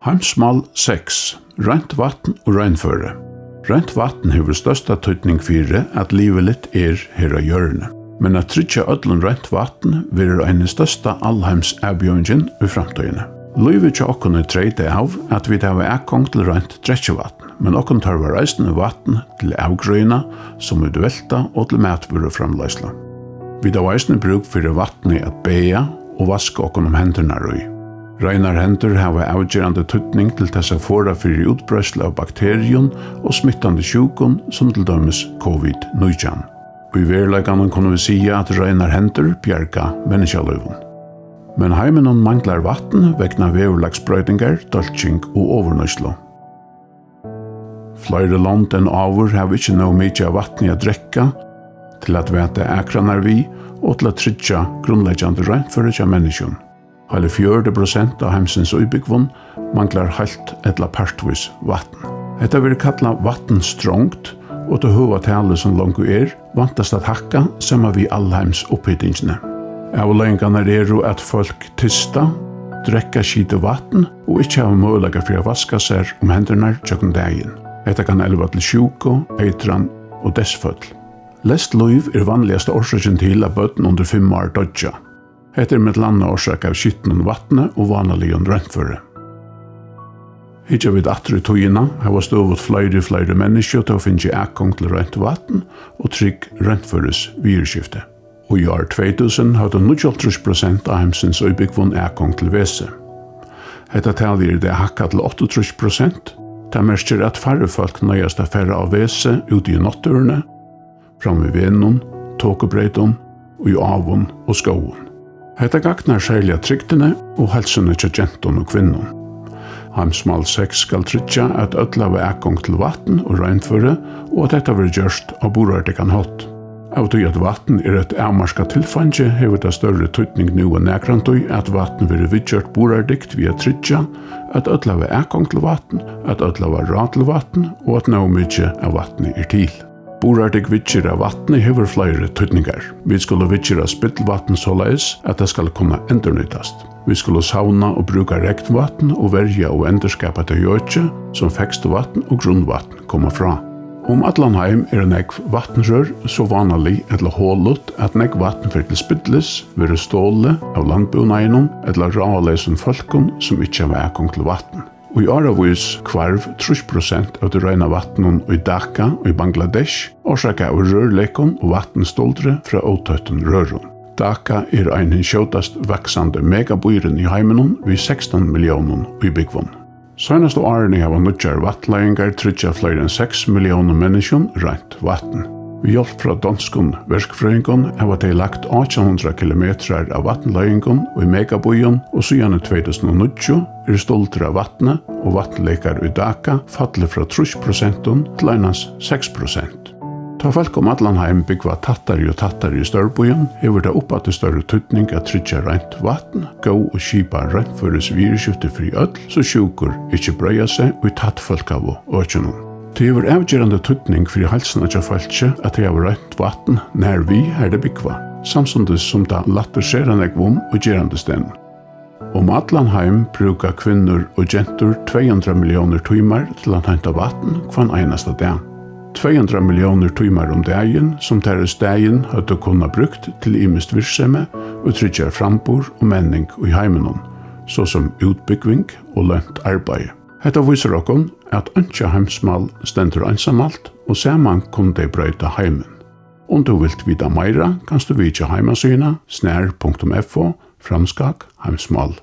Heimsmal 6. Rent vatn og reinføre. Rent vatn hefur størsta tøytning fyrir at livet litt her av hjørne. Men at tryggja öllum rent vatn verður ein størsta allheims avbjørngin i framtøyene. Livet til okkon treide av at vi hava ekong til rent drekkevatn, men okkon tarvar reisende vatn til avgrøyna som velta og til matvuru framleisla. Vi hava reisende bruk fyrir vatni at beia og vaska okkon hendurnar ui. Reinar hendur hava avgerande tøytning til tessa fora fyrir utbrøysla av bakterium og smittande sjukon som til dømes COVID-19. Og i verleikanum kunne vi sia at reinar hendur bjerga menneskjaløyvun. Men heimenon manglar vatn vegna veurlagsbrøydingar, døltsing og overnøyslo. Flere land enn avur hava ikkje no mykje vatni a drekka til at vete ekranar vi og til at tryggja grunnleggjande reinfører av menneskjon. Hele 40% av heimsins ubyggvun manglar heilt etla partvis vatn. Hetta vil kalla vatnstrongt, og til hova tale som longu vantast at hakka sama vi allheims opphytingsne. Avleggingarna at folk tysta, drekka skite vatn og ikkje hava möguleika fyrir å vaska seg hendurnar tjøkken daginn. Hetta kan elva til sjuko, eitran og dessføll. Lest loiv vanligaste årsaken til at bøtten under 5 år dodja. Hetta med landa årsak av skitten vatne og vanaligon rentføre. Hitja vid atru tøyina hava støvut flere mennesker til å finne ekong til rent vatn og trygg rentføres virskifte. Og i år 2000 hadde 98% av heimsins øybyggvun ekong til vese. Hetta talir det hakka til 83%. Det merker at færre folk nøyast a færre av vese ute i natturene, fram i venun, tåkebreidun, og i avun og skoun. Hetta gagnar særlig trygtene og helsene til genton og kvinnon. Heimsmal 6 skal tryggja at ødla av ekong til vatn og reinføre, og at dette vil gjørst av borartikan hatt. Av tøy at vatn et avmarska tilfange, hever det større tøytning nu enn nekrantøy at vatn vil vidgjørt borardikt via tryggja, at ødla av ekong til vatn, at ødla av rad til vatn, og at nå mykje av vatn til. Borardig vidgjør av vatn hever flere tøytningar. Vi skulle vidgjøre spyttelvatn såleis at det skal kunne endurnytast. Vi skulle sauna og bruka regnvatn og verja og endurskapa det gjøtje som fekstvatn og grunnvatn kommer fra. Allanheim nekv vatnrør så vanlig eller hållut at nekv vatn fyrir til spytles, være ståle av landbuneinum eller raleisen folkun som ikkje var ekong til vatn. Og i åravis kvarv 30% av det reina vatnen i Dhaka og i Bangladesh orsaka av rørlekon og vatnstoldre fra åtøtten røron. Dhaka ein skjótast vaksande megabøyren i heimenon vi 16 millioner i byggvun. Søgnaste årene hava nutjar vattleiingar tryggja flere enn 6 millioner menneskjon rent vatn. Vi hjelp fra danskun verskfrøyngon hava de lagt 800 kilometrar av vatnleiingon og i megabøyen, og siden 2009 stoldre av vatne og vatnleikar i Dhaka faller fra 30% til einans 6%. Ta folk allanheim byggva tattari i størbøyen, hever det oppa til større tøytning at tryggja rent vatn, gå og skipa rentføres virskifte fri ødl, så sjukur ikkje brøya seg og tatt folk av og økjennom. Det er avgerande tøytning fyrir halsna til folkje at det er rent vatn nær vi det byggva, samstundes som det latter seraneg og gerande sten. Allanheim brukar kvinnor og gentur 200 millioner tøymar til å henta vatn kvann einasta dag. 200 millioner tøymar dagen som deres dagen hadde kunna brukt til imist virksemme og tryggjar frambor og menning i heimenon, så som utbyggving og lønt arbeid. Hetta viser okkon at ønskja heimsmal stendur einsamalt og saman kunne de brøyta heimen. Om du vilt vita meira, kanst du vidja heimasyna snar.fo/heimsmal.